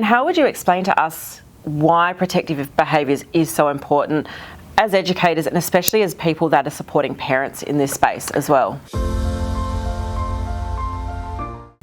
how would you explain to us why protective behaviours is so important as educators and especially as people that are supporting parents in this space as well?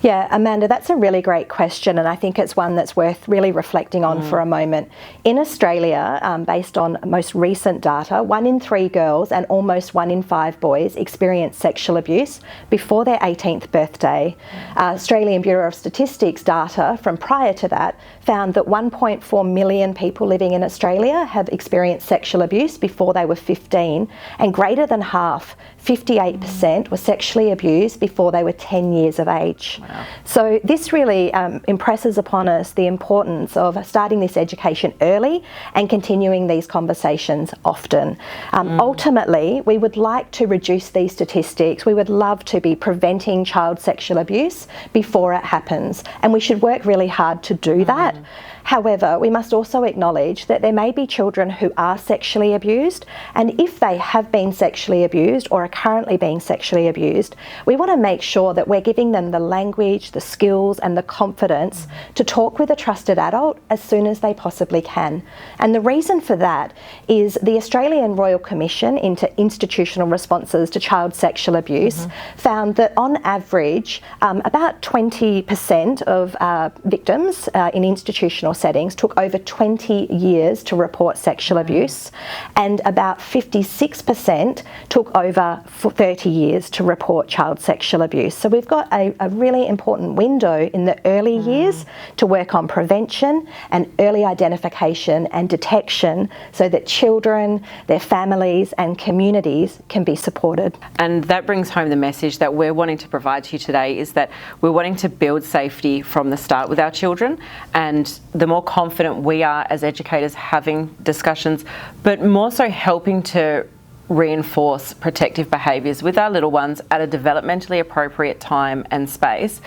Yeah, Amanda, that's a really great question, and I think it's one that's worth really reflecting on for a moment. In Australia, based on most recent data, 1 in 3 girls and almost 1 in 5 boys experience sexual abuse before their 18th birthday. Australian Bureau of Statistics data from prior to that found that 1.4 million people living in Australia have experienced sexual abuse before they were 15, and greater than half, 58%, were sexually abused before they were 10 years of age. Wow. So this really impresses upon us the importance of starting this education early and continuing these conversations often. Ultimately, we would like to reduce these statistics. We would love to be preventing child sexual abuse before it happens, and we should work really hard to do that. However, we must also acknowledge that there may be children who are sexually abused, and if they have been sexually abused or are currently being sexually abused, we want to make sure that we're giving them the language, the skills and the confidence to talk with a trusted adult as soon as they possibly can. And the reason for that is the Australian Royal Commission into Institutional Responses to Child Sexual Abuse found that on average about 20% of victims in institutional settings took over 20 years to report sexual abuse, and about 56% took over 30 years to report child sexual abuse. So we've got a really important window in the early years to work on prevention and early identification and detection so that children, their families and communities can be supported. And that brings home the message that we're wanting to provide to you today, is that we're wanting to build safety from the start with our children, and the more confident we are as educators having discussions, but more so helping to reinforce protective behaviours with our little ones at a developmentally appropriate time and space,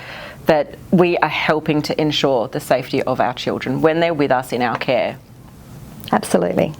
that we are helping to ensure the safety of our children when they're with us in our care. Absolutely.